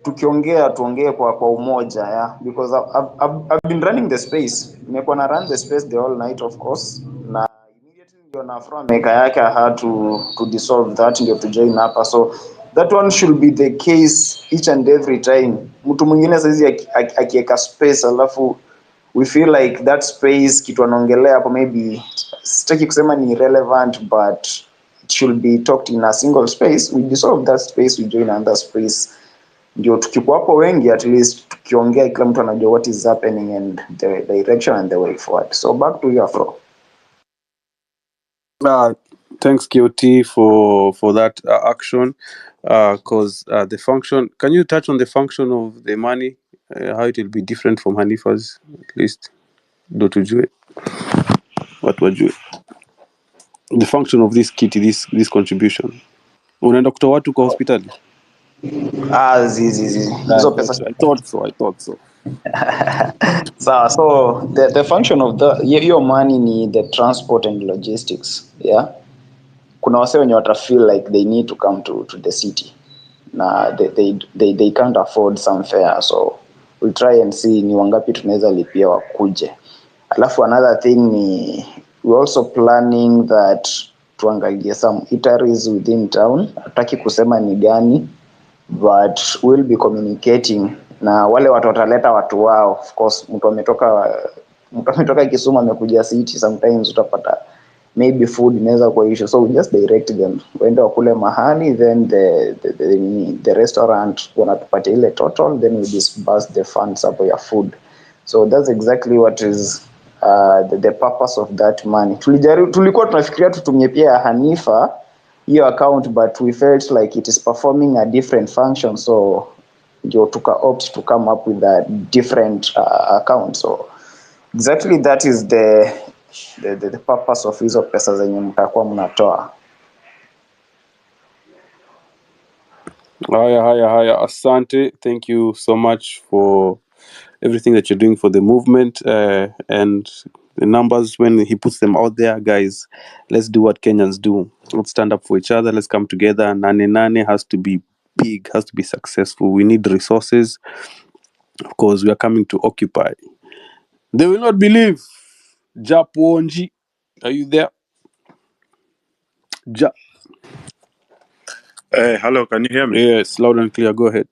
tukiongea tuongee kwa umoja, yeah, because I've been running the space, nimekuwa na run the space the whole night of course, na immediately ndio na from maker yake I had to dissolve that ndio to join hapa, so that one should be the case each and every time. Mtu mwingine saizi akiweka space alafu we feel like that space kitu anaongelea hapo, maybe sitaki kusema ni irrelevant, but it should be talked in a single space. We dissolve that space, we join another space, ndio tukikuwa hapo wengi, at least tukiongea kila mtu anajua what is happening and the direction and the way forward. So back to you, Afro. Thanks KOT for that action, because the function, can you touch on the function of the money, how it will be different from Hanifa's, at least do tujue what wajue the function of this kit, this contribution. Unaenda kutoa watu kwa hospitali? Zizi hizo pesa. I thought so. So the function of your money ni the transport and logistics, yeah. Kuna wase wenye wata feel like they need to come to the city na they can't afford some fare, so we'll try and see ni wangapi tunaweza lipia wakuje. Alafu another thing ni we also planning that tuangalie some eateries within town, hataki kusema ni gani, but we'll be communicating na wale watu wataleta watu wao. Of course mtu ametoka Kisumu amekuja city, sometimes utapata maybe food inaweza kwa issue, so we just direct them waende wakule mahali, then the restaurant wanatupatia ile total, then we disburse the funds hapo ya food. So that's exactly what is the purpose of that money. Tulikuwa tunafikiria tutumie pia ya Hanifa hiyo account, but we felt like it is performing a different function, so ndio opt to come up with a different account. So exactly that is the purpose of hizo pesa zenye mtakuwa mnatoa. Haya, asante. Thank you so much for everything that you're doing for the movement, and the numbers when he puts them out there. Guys, let's do what Kenyans do. Let's stand up for each other. Let's come together. Nane has to be big, has to be successful. We need resources. Of course, we are coming to occupy. They will not believe. Japwonji, are you there? Hello, can you hear me? Yes, loud and clear. Go ahead.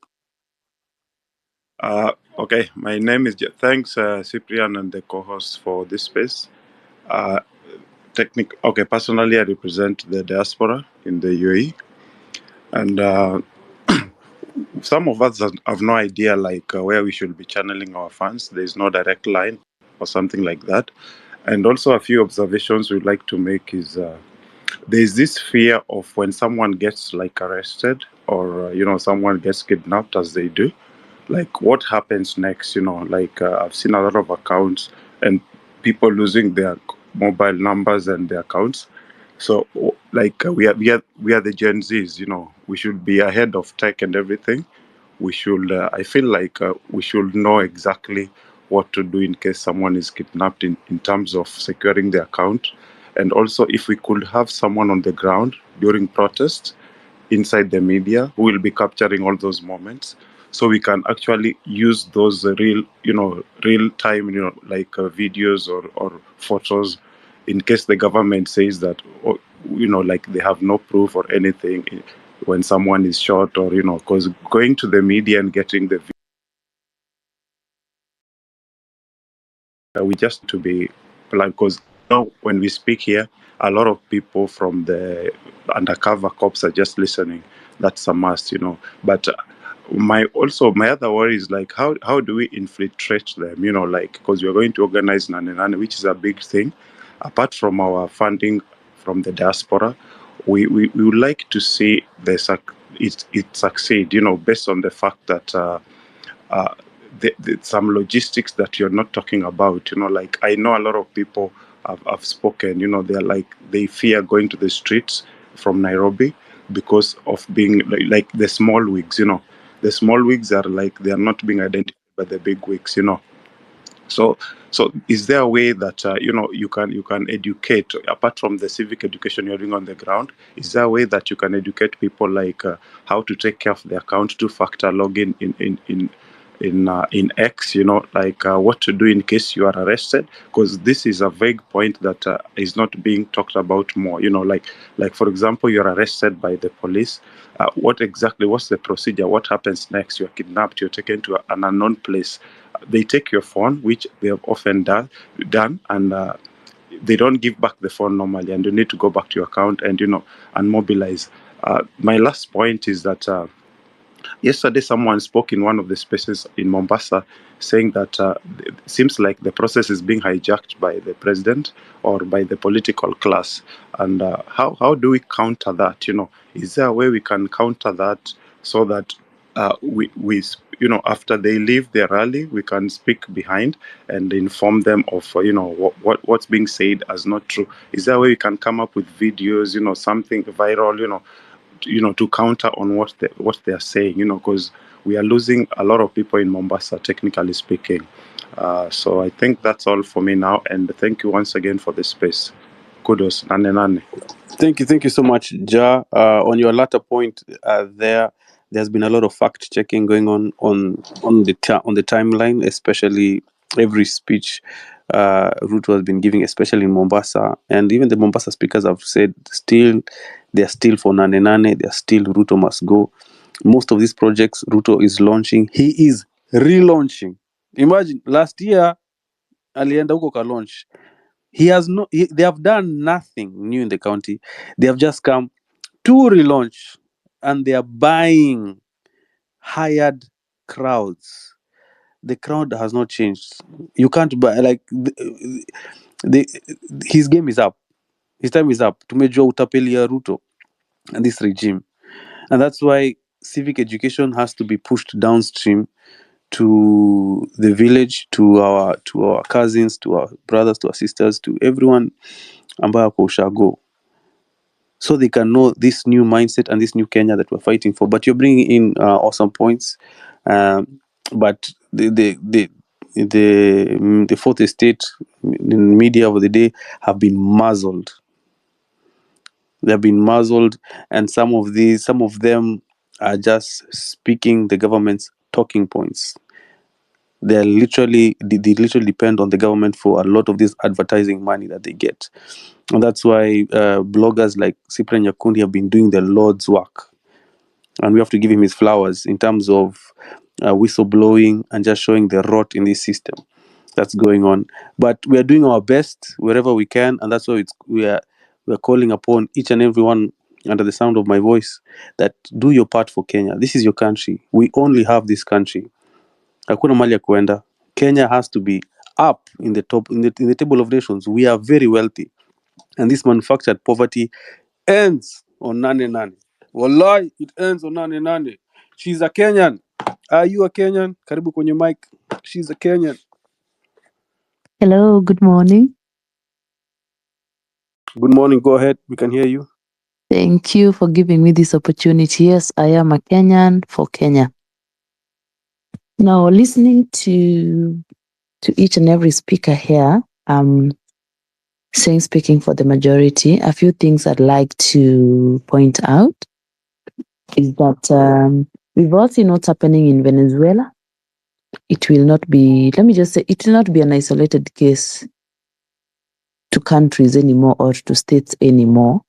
Okay, my name is thanks Cyprian and the co-host for this space. Personally, I represent the diaspora in the UAE, and some of us have no idea where we should be channeling our funds. There is no direct line or something like that. And also a few observations we'd like to make is there's this fear of when someone gets arrested or someone gets kidnapped, as they do, what happens next. I've seen a lot of accounts and people losing their mobile numbers and their accounts. So we are the Gen Zs. We should be ahead of tech and everything. We should I feel like we should know exactly what to do in case someone is kidnapped in terms of securing the account. And also, if we could have someone on the ground during protests inside the media who will be capturing all those moments, so we can actually use those real time, videos or photos, in case the government says that, they have no proof or anything when someone is shot, or, because going to the media and getting the we just to be because when we speak here, a lot of people from the undercover cops are just listening. That's a must, But my other worry is how do we infiltrate them, because we're going to organize Nane, which is a big thing. Apart from our funding from the diaspora, we would like to see it succeed, based on the fact that some logistics that you're not talking about, I know a lot of people have spoken, they fear going to the streets from Nairobi because of being the small wigs, the small wigs are they are not being identified by the big wigs, So So is there a way that you can educate, apart from the civic education you're doing on the ground? Is there a way that you can educate people like how to take care of the account, two-factor login in X, like what to do in case you are arrested? Because this is a vague point that is not being talked about more. Like for example, you're arrested by the police. What's the procedure? What happens next? You're kidnapped. You're taken to an unknown place. They take your phone, which they have often done, and they don't give back the phone normally, and you need to go back to your account and mobilize. My last point is that yesterday someone spoke in one of the spaces in Mombasa saying that it seems like the process is being hijacked by the president or by the political class. And how do we counter that? Is there a way we can counter that so that we after they leave their rally, we can speak behind and inform them of what's being said as not true? Is there a way we can come up with videos, something viral, to counter on what they are saying, because we are losing a lot of people in Mombasa, technically speaking. So I think that's all for me now, and thank you once again for the space. Kudos, nane. Thank you so much, Ja. On your latter point, there's been a lot of fact checking going on the timeline, especially every speech Ruto has been giving, especially in Mombasa, and even the Mombasa speakers have said they're still for nane. They're still Ruto must go. Most of these projects Ruto is launching, he is relaunching. Imagine last year alienda huko ka launch. They have done nothing new in the county. They have just come to relaunch, and they are buying hired crowds. The crowd has not changed. You can't buy, like, his game is up. His time is up. Tumejua utapeli ya Ruto and this regime. And that's why civic education has to be pushed downstream to the village, to our cousins, to our brothers, to our sisters, to everyone ambayo ako ushago, so they can know this new mindset and this new Kenya that we're fighting for. But you're bringing in awesome points, but the fourth estate, the media of the day, have been muzzled. They've been muzzled, and some of them are just speaking the government's talking points. They literally depend on the government for a lot of this advertising money that they get. And that's why bloggers like Cyprian Nyakundi have been doing the Lord's work. And we have to give him his flowers in terms of whistleblowing and just showing the rot in this system that's going on. But we are doing our best wherever we can, and that's why we are calling upon each and everyone under the sound of my voice that do your part for Kenya. This is your country. We only have this country. Hakuna mali ya kuenda. Kenya has to be up in the top, in the table of nations. We are very wealthy, and this manufactured poverty ends on nane. Wallahi, it ends on nane. She's a Kenyan. Are you a Kenyan? Karibu kwenye mic. She's a Kenyan. Hello, good morning. Good morning. Go ahead. We can hear you. Thank you for giving me this opportunity. Yes, I am a Kenyan for Kenya. Now, listening to each and every speaker here, speaking for the majority, a few things I'd like to point out is that we've all seen what's happening in Venezuela. It will not be, let me just say, it will not be an isolated case to countries anymore or to states anymore.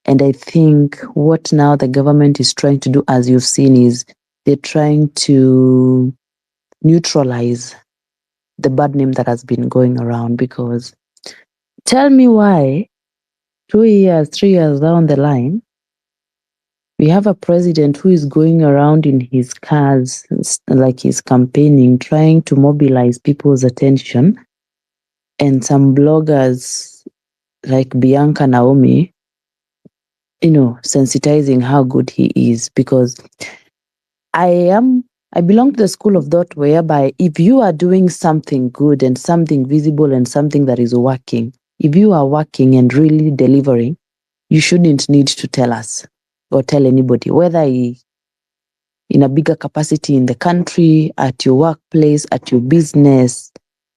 And I think what now the government is trying to do, as you've seen, is they're trying to neutralize the bad name that has been going around. Because tell me why 2 years, 3 years down the line, we have a president who is going around in his cars, like he's campaigning, trying to mobilize people's attention. And some bloggers like Bianca Naomi, sensitizing how good he is. Because I belong to the school of thought whereby if you are doing something good and something visible and something that is working, if you are working and really delivering, you shouldn't need to tell us or tell anybody, whether in a bigger capacity in the country, at your workplace, at your business.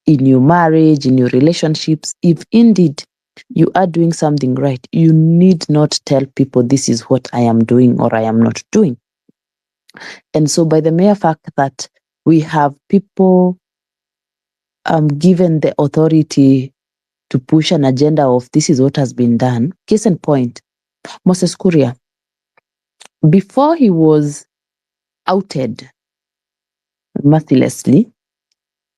in your marriage, in your relationships, if indeed you are doing something right, you need not tell people this is what I am doing or I am not doing. And so by the mere fact that we have people given the authority to push an agenda of this is what has been done, case in point, Moses Kuria, before he was outed mercilessly,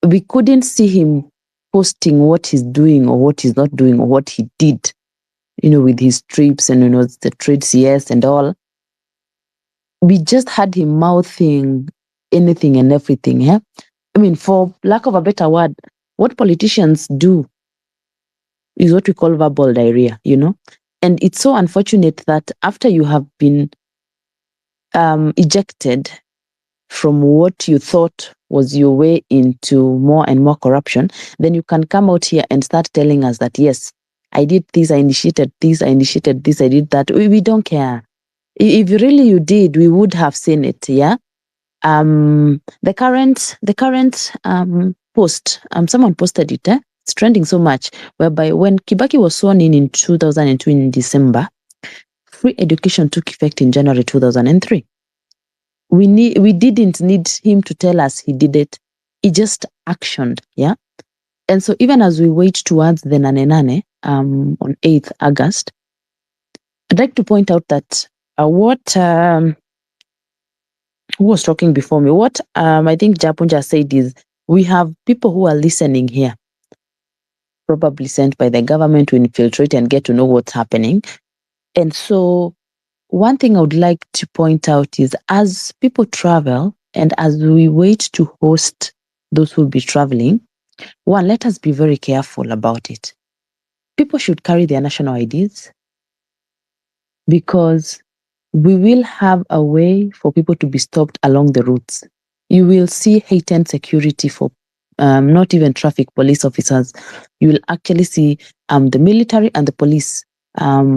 we couldn't see him posting what he's doing or what he's not doing or what he did, with his trips and, the trade CS and all. We just had him mouthing anything and everything. Yeah? I mean, for lack of a better word, what politicians do is what we call verbal diarrhea, And it's so unfortunate that after you have been ejected from what you thought was your way into more and more corruption, then you can come out here and start telling us that, yes, I did this, I initiated this, I did that. We don't care. If really you did, we would have seen it, yeah? The current post, someone posted it, it's trending so much, whereby when Kibaki was sworn in 2002 in December, free education took effect in January 2003. We didn't need him to tell us he did it. He just actioned, yeah? And so even as we wait towards the Nane on 8th August, I'd like to point out that who was talking before me, what I think Japunja said is, we have people who are listening here, probably sent by the government to infiltrate and get to know what's happening. And so one thing I would like to point out is, as people travel and as we wait to host those who will be traveling, one, let us be very careful about it. People should carry their national IDs, because we will have a way for people to be stopped along the routes. You will see heightened security for not even traffic police officers. You will actually see the military and the police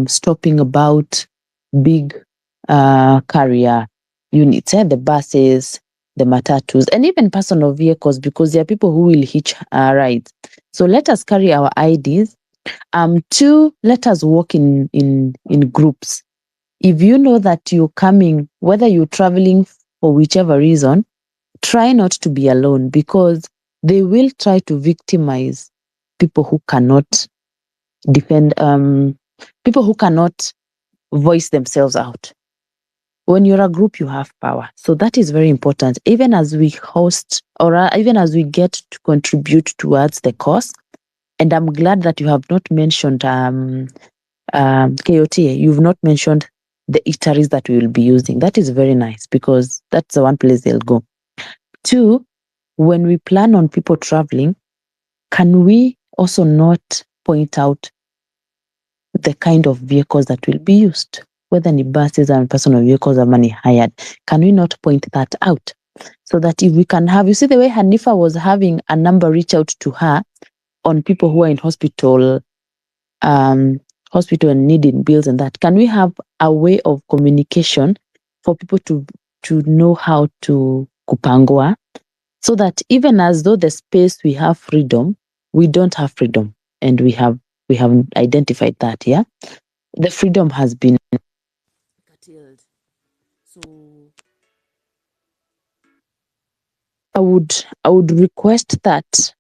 stopping about big carrier units, the buses, the matatus, and even personal vehicles, because there are people who will hitch rides. So let us carry our IDs. Two, let us walk in groups. If you know that you're coming, whether you're traveling for whichever reason, try not to be alone, because they will try to victimize people who cannot defend, people who cannot voice themselves out. When you're a group, you have power. So that is very important. Even as we host, or even as we get to contribute towards the cause, and I'm glad that you have not mentioned KOT, you've not mentioned the eateries that we will be using. That is very nice, because that's the one place they'll go. Two, when we plan on people traveling, can we also not point out the kind of vehicles that will be used, whether any buses and personal vehicles or money hired? Can we not point that out? So that if we can have, you see the way Hanifa was having a number reach out to her on people who are in hospital and needing bills and that. Can we have a way of communication for people to know how to kupangwa, so that even as though the space we have freedom, we don't have freedom, and we have identified that, yeah, the freedom has been curtailed. So I would request that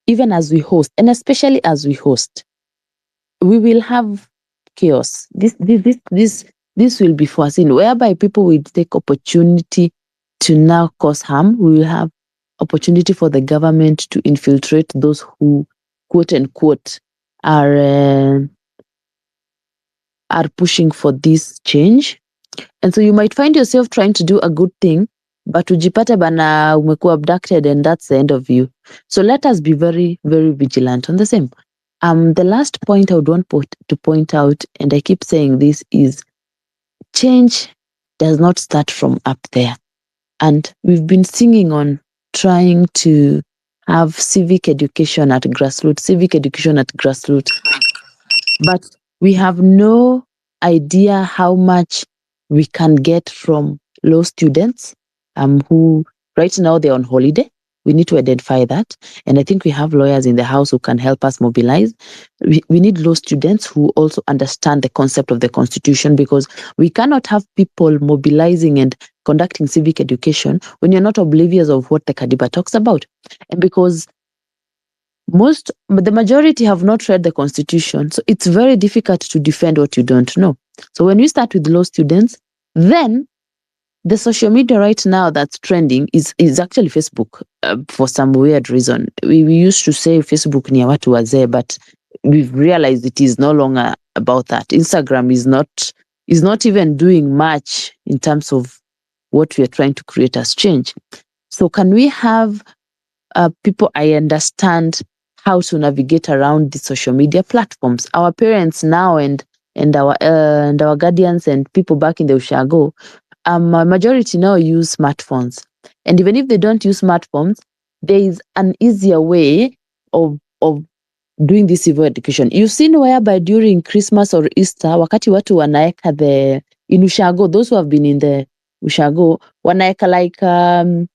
even as we host, and especially as we host, we will have chaos. This will be foreseen, whereby people will take opportunity to now cause harm. We will have opportunity for the government to infiltrate those who, quote unquote, are pushing for this change. And so you might find yourself trying to do a good thing, but ujipate bana umekuwa abducted, and that's the end of you. So let us be very, very vigilant on the same. The last point I would want to point out, and I keep saying this, is change does not start from up there. And we've been singing on trying to have civic education at grassroots, but we have no idea how much we can get from law students who right now they're on holiday. We need to identify that. And I think we have lawyers in the house who can help us mobilize. We need law students who also understand the concept of the Constitution, because we cannot have people mobilizing and conducting civic education when you're not oblivious of what the Kadiba talks about. And because the majority have not read the Constitution, so it's very difficult to defend what you don't know. So when we start with law students, then the social media right now that's trending is actually Facebook, for some weird reason. We used to say Facebook ni ya watu wazee, but we've realized it is no longer about that. Instagram is not even doing much in terms of what we are trying to create as change. So can we have people I understand how to navigate around the social media platforms? Our parents now and our guardians and people back in the Ushago, a majority now use smartphones. And even if they don't use smartphones, there is an easier way of doing this civil education. You've seen whereby during Christmas or Easter, wakati watu wanaeka in Ushago, those who have been in the Ushago, wanaeka like a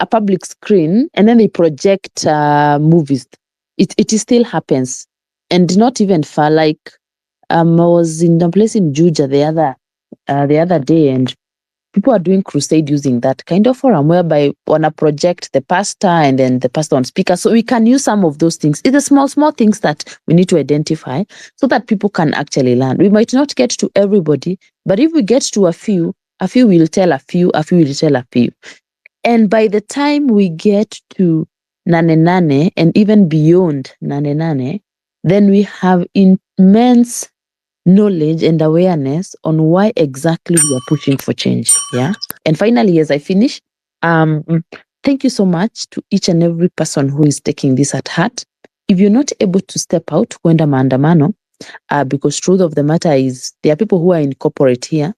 public screen, and then they project movies. It still happens, and not even far. Like I was in a place in Juja the other day, and people are doing crusade using that kind of forum whereby wanna project the pastor and then the pastor on speaker. So we can use some of those things. It's the small things that we need to identify so that people can actually learn. We might not get to everybody, but if we get to a few will tell a few will tell a few. And by the time we get to Nane and even beyond Nane, then we have immense knowledge and awareness on why exactly we are pushing for change. Yeah. And finally, as I finish, thank you so much to each and every person who is taking this at heart. If you're not able to step out, kwenda maandamano, because truth of the matter is there are people who are in corporate here,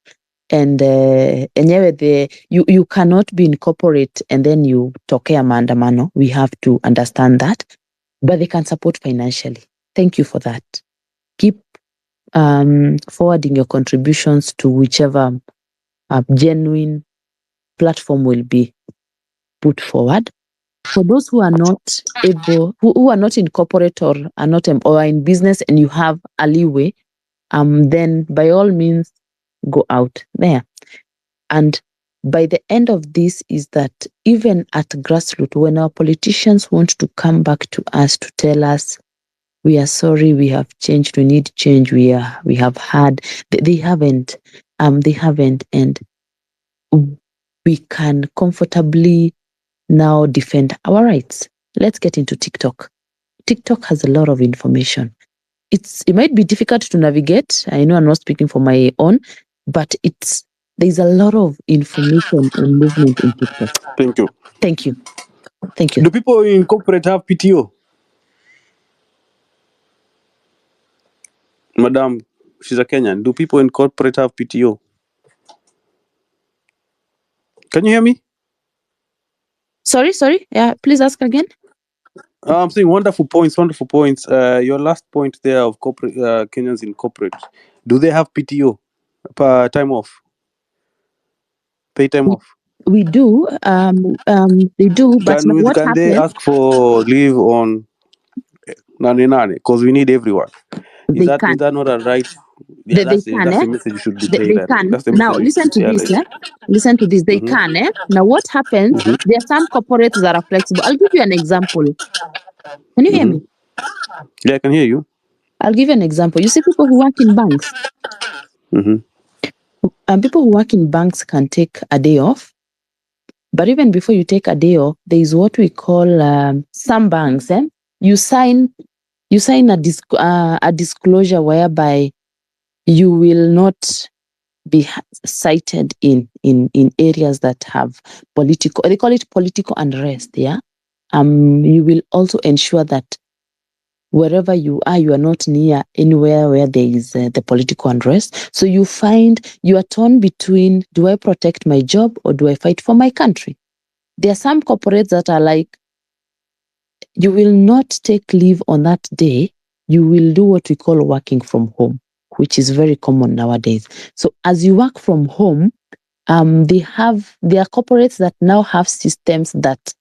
and you cannot be in corporate and then you tokea maandamano. We have to understand that, but they can support financially. Thank you for that. Keep forwarding your contributions to whichever genuine platform will be put forward. For those who are not able, who are not in corporate or are not or are in business and you have a leeway, then by all means go out there. And by the end of this is that even at grassroots, when our politicians want to come back to us to tell us, we are sorry, we have changed, we need change, we have had, they haven't, and we can comfortably now defend our rights. Let's get into TikTok. TikTok has a lot of information. It might be difficult to navigate. I know I'm not speaking for my own, but there's a lot of information and movement in TikTok. Thank you. Thank you. Thank you. Do people in corporate have PTO? Madam, she's a Kenyan. Do people in corporate have PTO? Can you hear me? Sorry. Yeah, please ask again. I'm saying wonderful points. Your last point there of corporate Kenyans in corporate, do they have PTO, time off, pay time off? We do. They do. But what can they ask for leave on Nane? Because we need everyone. Is that not a right? Yeah, that's the message you should be playing. They can. Now listen to this. Listen to this. They can. Now what happens? There are some corporates that are flexible. I'll give you an example. Can you hear me? Yeah, I can hear you. I'll give you an example. You see people who work in banks. People who work in banks can take a day off. But even before you take a day off, there is what we call some banks. You sign a disclosure whereby you will not be cited in areas that have political, they call it political unrest. Yeah. You will also ensure that wherever you are not near anywhere where there is the political unrest. So you find you are torn between, do I protect my job or do I fight for my country? There are some corporates that are like, you will not take leave on that day. You will do what we call working from home, which is very common nowadays. So as you work from home, There are corporates that now have systems that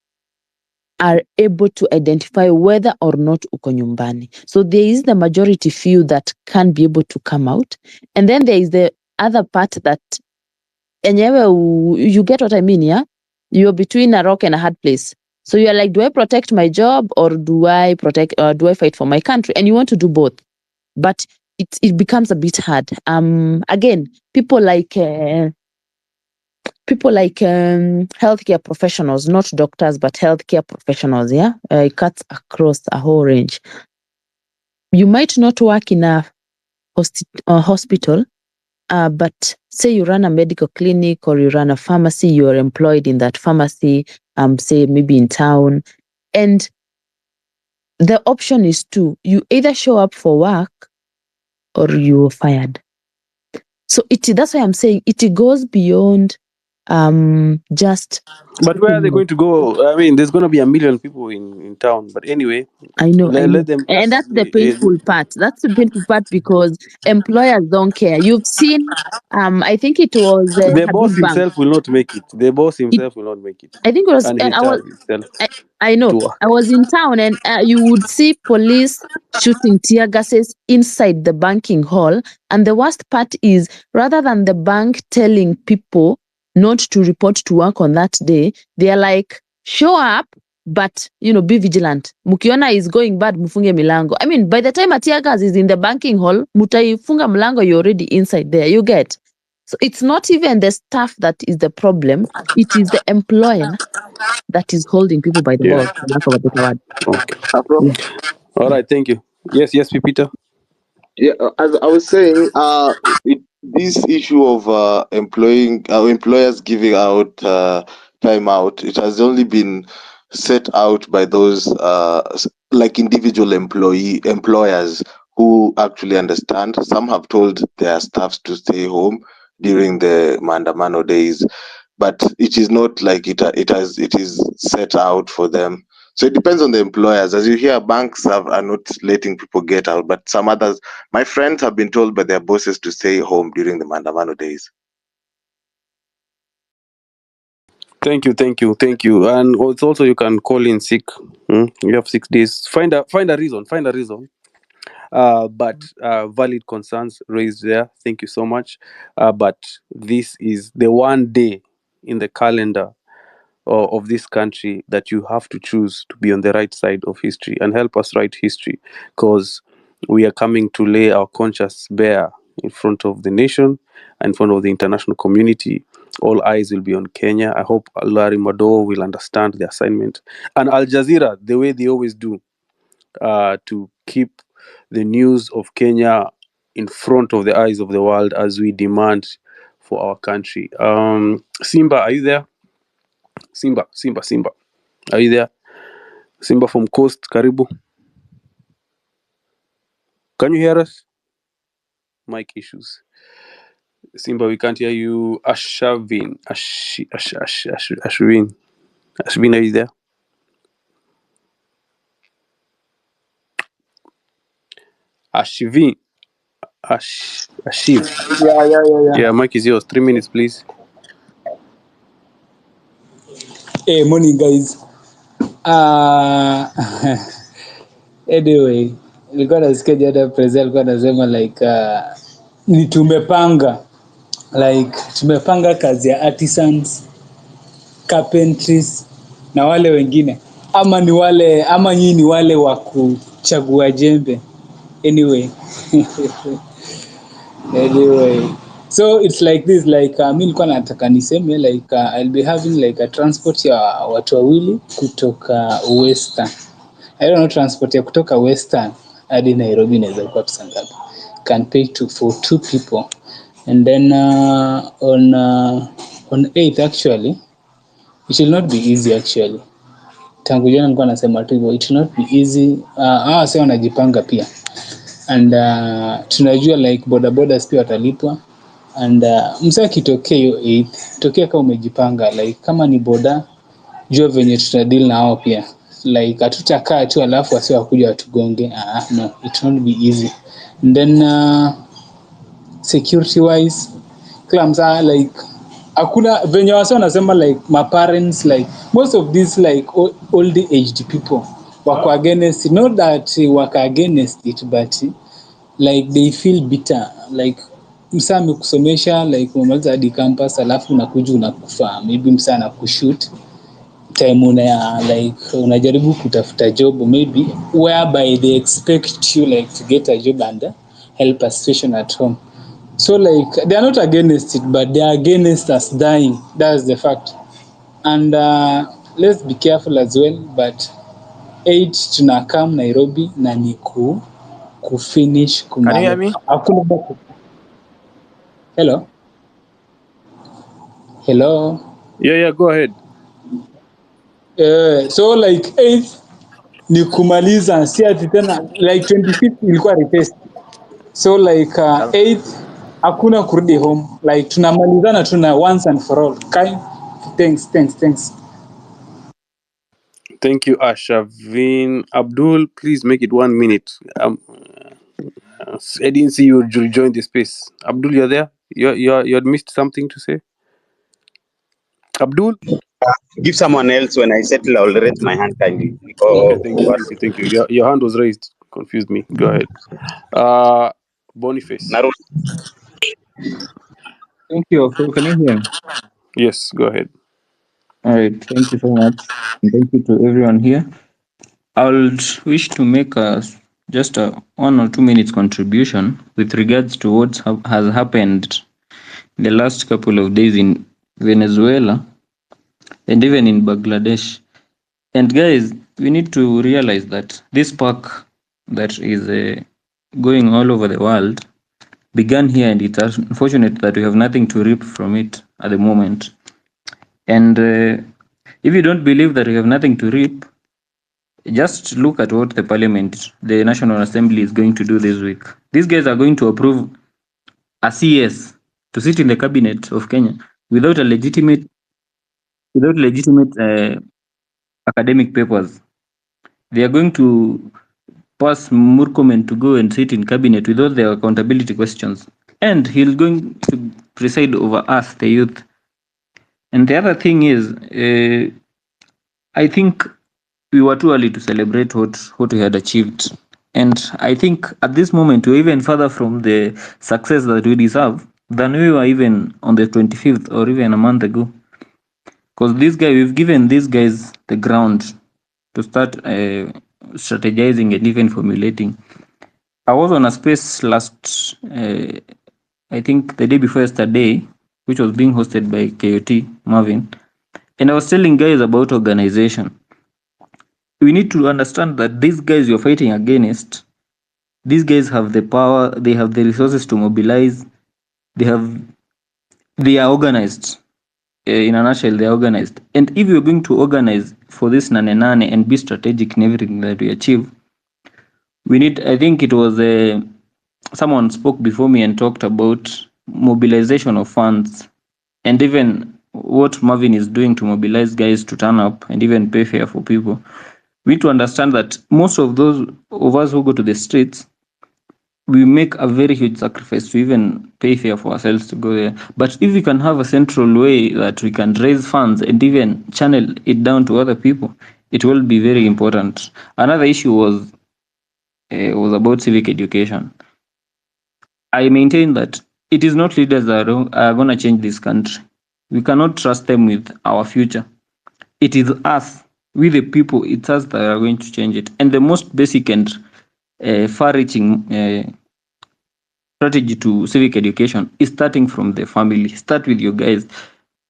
are able to identify whether or not uko nyumbani. So there is the majority few that can be able to come out. And then there is the other part that you get what I mean, yeah? You're between a rock and a hard place. So you're like, do I protect my job or do I fight for my country? And you want to do both. But it becomes a bit hard. Again, people like healthcare professionals, not doctors, but healthcare professionals, yeah? It cuts across a whole range. You might not work in a hospital, but say you run a medical clinic or you run a pharmacy, you're employed in that pharmacy, say maybe in town. And the option is two. You either show up for work or you're fired. So that's why I'm saying it goes beyond just. But where are they going to go? I mean, there's going to be 1 million people in town. But anyway, I know. let them. And that's the painful part. That's the painful part because employers don't care. You've seen, I think it was the boss Habib Bank. himself will not make it. The boss himself will not make it. I think it was. And himself. I know. I was in town and you would see police shooting tear gases inside the banking hall. And the worst part is, rather than the bank telling people not to report to work on that day, they are like, show up, but be vigilant. Mukiona is going bad, mufunge milango. I mean, by the time a tear gas is in the banking hall, mutaifunga milango, you're already inside there. You get. So it's not even the staff that is the problem. It is the employer that is holding people by the balls, for lack of a better word. Okay. Yeah. All right, thank you. Yes, Peter. Yeah, as I was saying, this issue of employers giving out time out, it has only been set out by those like individual employers who actually understand. Some have told their staffs to stay home during the Maandamano days, but it is not like it is set out for them. So it depends on the employers. As you hear, banks are not letting people get out, but some others, my friends have been told by their bosses to stay home during the Maandamano days. Thank you. And it's also you can call in sick. You have 6 days. Find a reason. But valid concerns raised there. Thank you so much. But this is the one day in the calendar of this country that you have to choose to be on the right side of history and help us write history, because we are coming to lay our conscience bare in front of the nation and in front of the international community. All eyes will be on Kenya. I hope Larry Madowo will understand the assignment, and Al Jazeera, the way they always do, to keep the news of Kenya in front of the eyes of the world as we demand for our country. Simba, are you there? Simba, are you there? Simba from Coast, Karibu. Can you hear us? Mic issues. Simba, we can't hear you. Ashvin, are you there? Ashvin, Ashiv. Yeah, mic is yours. 3 minutes, please. Hey, morning guys. Anyway, nilikuwa nasikia jana president alikuwa anasema like ni tumepanga kazi ya artisans, carpentries na wale wengine, ama nyinyi ni wale wa kuchagua jembe. Anyway. So it's like this, like mimi nilikuwa nataka niseme like I'll be having like a transport ya watu wawili kutoka Western. I don't know, transport ya kutoka Western hadi Nairobi inaweza kuwa pesa ngapi? Can pay for 2 people. And then on 8th actually it will not be easy actually. Tangu jana nilikuwa nasema tu hivyo, it will not be easy. Sasa wanajipanga pia. And tunajua like bodabodas pia watalipwa. And msaki kitokea hiyo 8th, tokea kama umejipanga, like kama ni boda, jua venye tutadeal na hao pia. Like hatutakaa tu alafu wasi wakuja watugonge. No, it won't be easy. And then security wise, kila msaa like hakuna venye wase wanasema like my parents, like most of these like old aged people wako against it. Not that wako against it, but like they feel bitter, like msaa amekusomesha like umemaliza hadi campus alafu unakuja unakufa, maybe msaa anakushoot time like unajaribu kutafuta job maybe whereby they expect you like to get a job and help a situation at home. So like they are not against it, but they are against us dying. That's the fact. And let's be careful as well. But 8 tunakam Nairobi na ni kufinish Can you hear me? Hello. Hello. Yeah, go ahead. So like 8 ni kumaliza, si ati tena like 25th ilikuwa retest. So like 8 hakuna kurudi home, like tunamalizana tuna once and for all. Okay? Thanks. Thank you, Ashavin. Abdul, please make it 1 minute. I didn't see you join the space. Abdul, you're there? You had missed something to say? Abdul? Give someone else. When I settle, I'll raise my hand kindly. Okay, thank you. Your hand was raised. Confused me. Go ahead. Boniface. Thank you. Can you hear me? Yes, go ahead. All right. Thank you so much. And thank you to everyone here. I would wish to make just a 1 or 2 minutes contribution with regards to what has happened in the last couple of days in Venezuela and even in Bangladesh. And guys, we need to realize that this spark that is going all over the world began here, and it's unfortunate that we have nothing to reap from it at the moment. And if you don't believe that we have nothing to reap, just look at what the parliament, the National Assembly, is going to do this week. These guys are going to approve a CS to sit in the cabinet of Kenya without legitimate academic papers. They are going to pass Murkomen to go and sit in cabinet without their accountability questions. And he's going to preside over us, the youth. And the other thing is, I think we were too early to celebrate what we had achieved. And I think at this moment, we're even further from the success that we deserve than we were even on the 25th or even a month ago. Because we've given these guys the ground to start strategizing and even formulating. I was on a space last, I think the day before yesterday, which was being hosted by KOT, Marvin, and I was telling guys about organization. We need to understand that these guys you're fighting against, these guys have the power, they have the resources to mobilize, they are organized. In a nutshell, they are organized. And if you're going to organize for this nane and be strategic in everything that we achieve, we need, I think it was someone spoke before me and talked about mobilization of funds, and even what Marvin is doing to mobilize guys to turn up and even pay fare for people. We need to understand that most of those of us who go to the streets, we make a very huge sacrifice to even pay fare for ourselves to go there. But if we can have a central way that we can raise funds and even channel it down to other people, it will be very important. Another issue was about civic education. I maintain that it is not leaders that are going to change this country. We cannot trust them with our future. It is us, we the people, it's us that are going to change it. And the most basic and far-reaching strategy to civic education is starting from the family. Start with your guys.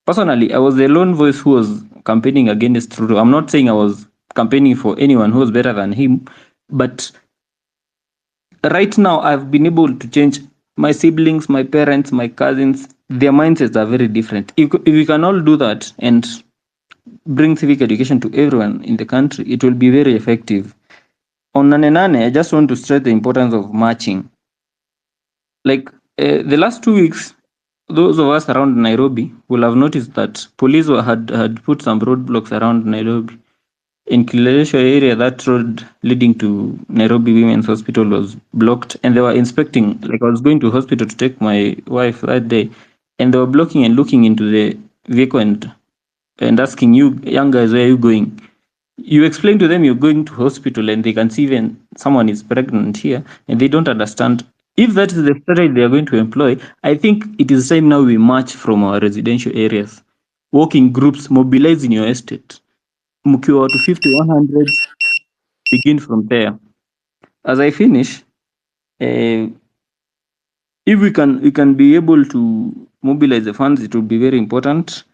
Personally, I was the lone voice who was campaigning against Ruto. I'm not saying I was campaigning for anyone who was better than him, but right now I've been able to change my siblings, my parents, my cousins. Their mindsets are very different. If we can all do that and bring civic education to everyone in the country, it will be very effective. On Nane, I just want to stress the importance of marching. Like the last 2 weeks, those of us around Nairobi will have noticed that police had put some roadblocks around Nairobi. In Kileleshwa area, that road leading to Nairobi Women's Hospital was blocked, and they were inspecting. Like I was going to hospital to take my wife that day, and they were blocking and looking into the vehicle and asking you, young guys, where are you going? You explain to them you're going to hospital, and they can see even someone is pregnant here, and they don't understand. If that is the strategy they are going to employ, I think it is time now we march from our residential areas, working groups, mobilize in your estate. Mkiwa to 50, 100, begin from there. As I finish, if we can be able to mobilize the funds, it would be very important,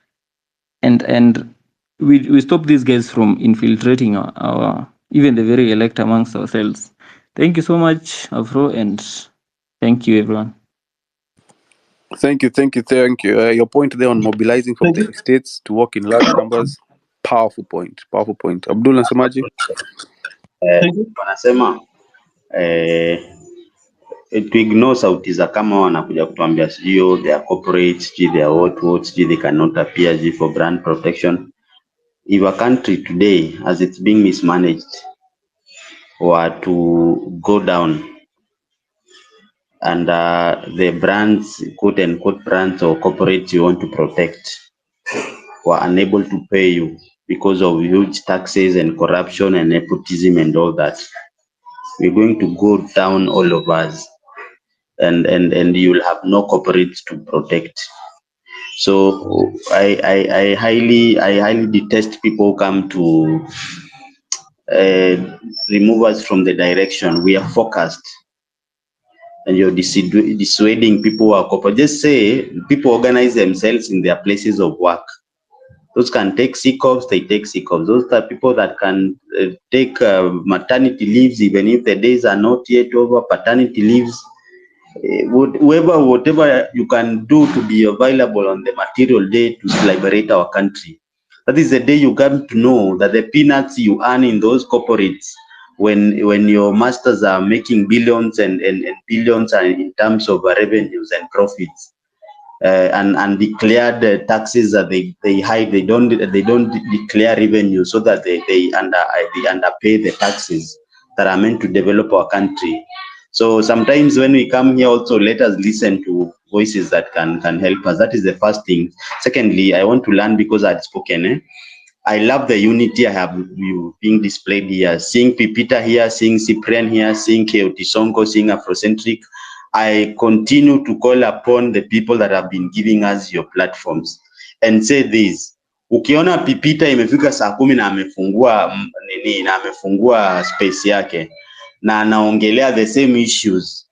and we stop these guys from infiltrating our even the very elect amongst ourselves. Thank you so much, Afro, and thank you, everyone. Thank you. Your point there on mobilizing from the estates to work in large numbers, powerful point. Abdullah Samaji. Wanasema to ignore sauti za kama wanakuja kutuambia sijui they are corporate, sijui they are what, sijui they cannot appear, sijui for brand protection. If a country today, as it's being mismanaged, were to go down and the brands, quote unquote brands or corporates you want to protect, were unable to pay you because of huge taxes and corruption and nepotism and all that, we're going to go down, all of us, and you'll have no corporates to protect. So I highly detest people who come to remove us from the direction. We are focused, and you're dissuading people who are corporate. Just say people organize themselves in their places of work. Those can take sick offs, they take sick offs. Those are people that can take maternity leaves, even if the days are not yet over, paternity leaves. Whatever you can do to be available on the material day to liberate our country. That is the day you come to know that the peanuts you earn in those corporates, when your masters are making billions and billions in terms of revenues and profits, and declared taxes that they hide, they don't declare revenue, so that they underpay the taxes that are meant to develop our country. So sometimes when we come here, also let us listen to voices that can help us. That is the first thing. Secondly, I want to learn because I'd spoken. I love the unity I have being displayed here. Seeing Pipita here, seeing Cyprian here, seeing Keotisongo, seeing Afrocentric. I continue to call upon the people that have been giving us your platforms and say this. Ukiona Pipita imefika saa 10 na amefungua space yake na anaongelea the same issues,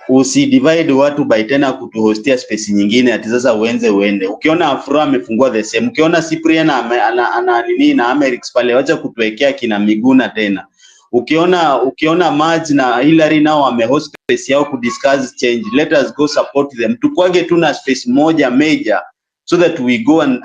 usidivide watu by tena kutuhostia space nyingine ati sasa uende. Ukiona Afro amefungua the same, ukiona Cyprian ana nini na Amerix pale, wacha kutuwekea kina Miguna tena. Ukiona Maj na Hillary nao wamehost space yao kudiscuss change, let us go support them. Tukwage tu na space moja major, so that we go and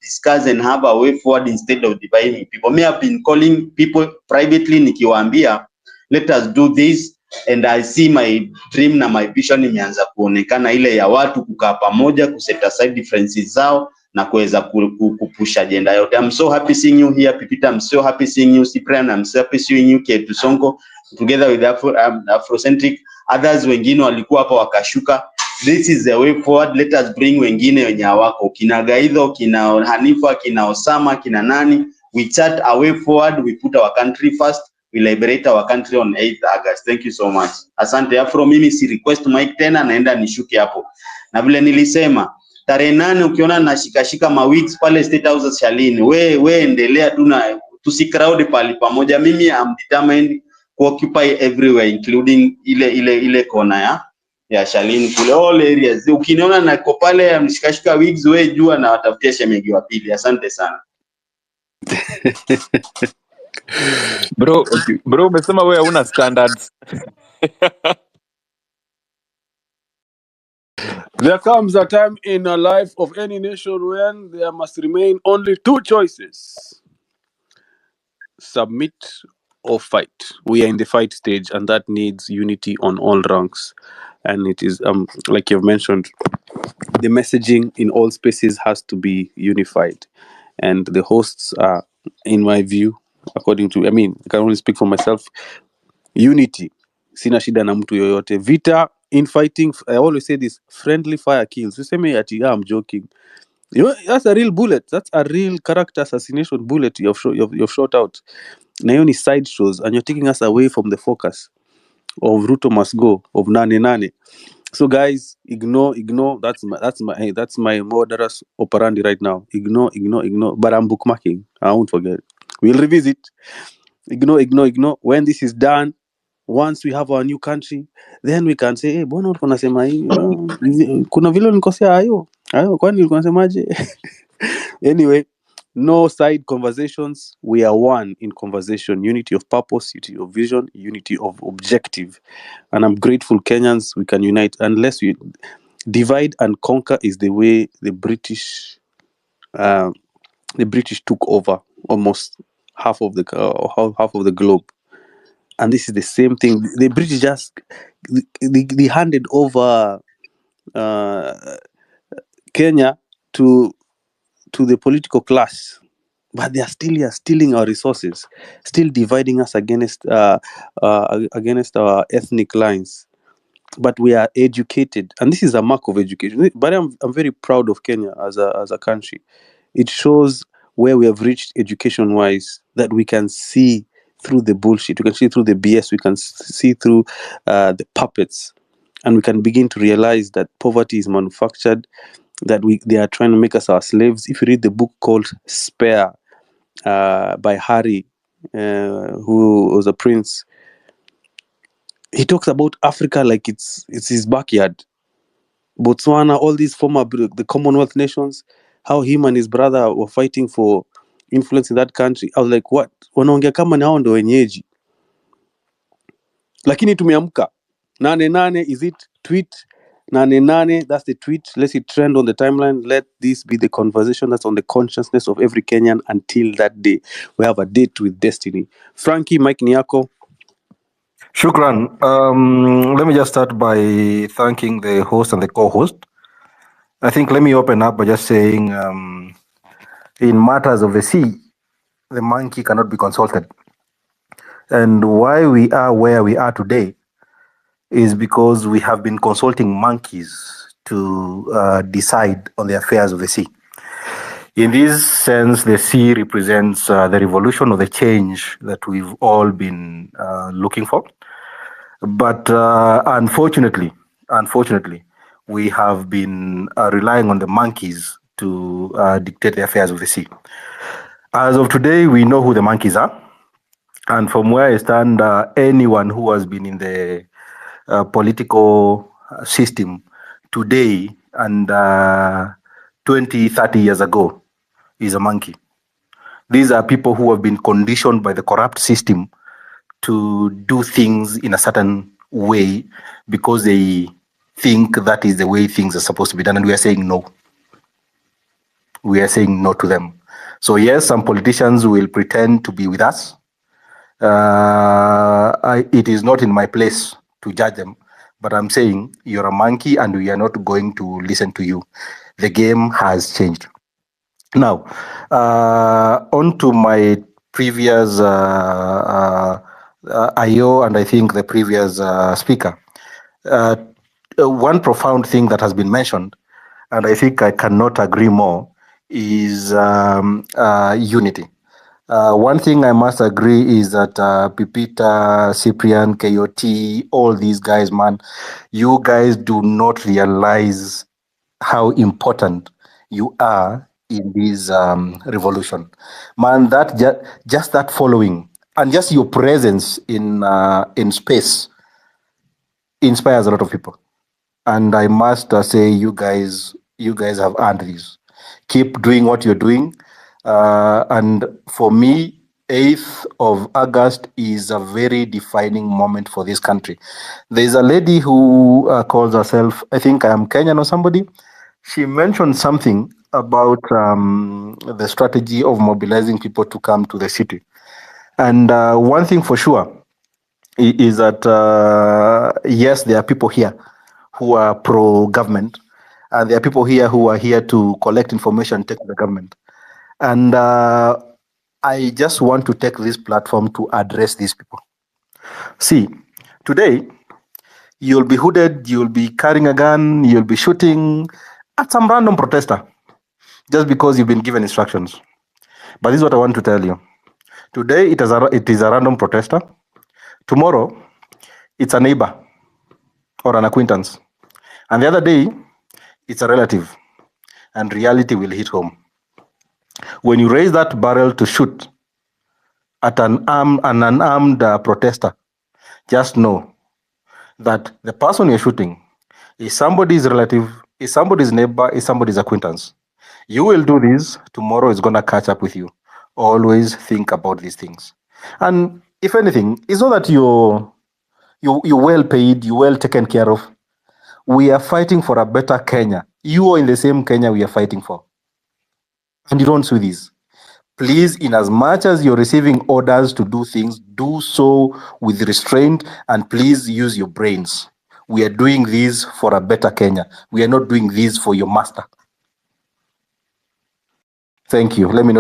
discuss and have a way forward instead of dividing people. Me have been calling people privately nikiwaambia let us do this, and I see my dream na my vision imeanza kuonekana, ile ya watu kukaa pamoja, kuset aside differences zao na kuweza kupush agenda yote. I'm so happy seeing you here, Pipita. I'm so happy seeing you, Cyprian. I'm so happy seeing you, Ketusongo, together with Afrocentric. Others wengine walikuwa hapa wakashuka. This is the way forward. Let us bring wengine wenye hawako, kina Gaidho, kina Hanifa, kina Osama, kina nani. We chart a way forward. We put our country first. We liberate our country on 8th August. Thank you so much. Asante. Afro, mimi si request mic tena, naenda nishuke hapo. Na vile nilisema, tarehe 8 ukiona nashikashika mawigs pale State House Shalini, we endelea tu na tusikrowd pale pamoja. Mimi am determined to occupy everywhere, including ile kona ya Shalini kule, all areas. Ukiniona nako pale amshikashika wigs, we jua na watafutia shemegi wa pili. Asante sana. Bro, umesema wewe huna standards. There comes a time in the life of any nation when there must remain only two choices: submit or fight. We are in the fight stage, and that needs unity on all ranks. And it is like you've mentioned, the messaging in all spaces has to be unified, and the hosts are, in my view, according to, I can only speak for myself, unity. Sina shida na mtu yoyote. Vita in fighting, I always say this: friendly fire kills. You say me at I'm joking. You know, that's a real bullet. That's a real character assassination bullet you've shot out. Naoni side shows, and you're taking us away from the focus of Ruto must go, of Nane Nane. So guys, ignore. That's my modus operandi right now. Ignore. But I'm bookmarking. I won't forget. We'll revisit. Ignore. When this is done, once we have our new country, then we can say, hey, mbona ulikuwa unasema hii? Kuna vile ulikosea hayo. Kwani ulikuwa unasemaje? Anyway, no side conversations. We are one in conversation. Unity of purpose, unity of vision, unity of objective. And I'm grateful Kenyans, we can unite. Unless we divide and conquer is the way the British took over almost half of the globe. And this is the same thing. The British just they handed over Kenya to the political class, but they are still here stealing our resources, still dividing us against our ethnic lines. But we are educated, and this is a mark of education. But I'm very proud of Kenya as a country. It shows where we have reached education-wise, that we can see through the bullshit, we can see through the BS, we can see through the puppets, and we can begin to realize that poverty is manufactured, that they are trying to make us our slaves. If you read the book called Spare by Harry, who was a prince, he talks about Africa like it's his backyard. Botswana, all these the Commonwealth nations, how him and his brother were fighting for influence in that country. I was like, what? Wanaongea kama ni hao ndo wenyeji. Lakini tumeamka. Nane, is it tweet? Nane, that's the tweet. Let it trend on the timeline. Let this be the conversation that's on the consciousness of every Kenyan until that day. We have a date with destiny. Frankie, Mike Niako. Shukran. Let me just start by thanking the host and the co-host. I think let me open up by just saying, in matters of the sea, the monkey cannot be consulted. And why we are where we are today is because we have been consulting monkeys to decide on the affairs of the sea. In this sense, the sea represents the revolution or the change that we've all been looking for. But unfortunately, we have been relying on the monkeys to dictate the affairs of the sea. As of today, we know who the monkeys are. And from where I stand, anyone who has been in the political system today and 20, 30 years ago is a monkey. These are people who have been conditioned by the corrupt system to do things in a certain way because they think that is the way things are supposed to be done, and we are saying no. We are saying no to them. So yes, some politicians will pretend to be with us. It is not in my place to judge them, but I'm saying you're a monkey and we are not going to listen to you. The game has changed. Now, on to my previous IO and I think the previous speaker. One profound thing that has been mentioned, and I think I cannot agree more, is unity. One thing I must agree is that Pipita, Cyprian, KOT, all these guys, man, you guys do not realize how important you are in this revolution. Man, that just that following and just your presence in space inspires a lot of people. And I must say, you guys have earned this. Keep doing what you're doing. And for me, 8th of August is a very defining moment for this country. There's a lady who calls herself, I think I am Kenyan or somebody. She mentioned something about the strategy of mobilizing people to come to the city. And one thing for sure is that, yes, there are people here who are pro-government, and there are people here who are here to collect information and take to the government. And I just want to take this platform to address these people. See, today, You'll be hooded, you'll be carrying a gun, you'll be shooting at some random protester just because you've been given instructions. But this is what I want to tell you. Today, it is a random protester. Tomorrow, it's a neighbor or an acquaintance. And the other day, it's a relative. And reality will hit home. When you raise that barrel to shoot at an unarmed protester, just know that the person you're shooting is somebody's relative, is somebody's neighbor, is somebody's acquaintance. You will do this, tomorrow is going to catch up with you. Always think about these things. And if anything, it's not that you're well paid, you're well taken care of. We are fighting for a better Kenya. You are in the same Kenya we are fighting for. And you don't do this. Please, in as much as you're receiving orders to do things, do so with restraint, and please use your brains. We are doing this for a better Kenya. We are not doing this for your master. Thank you. Let me not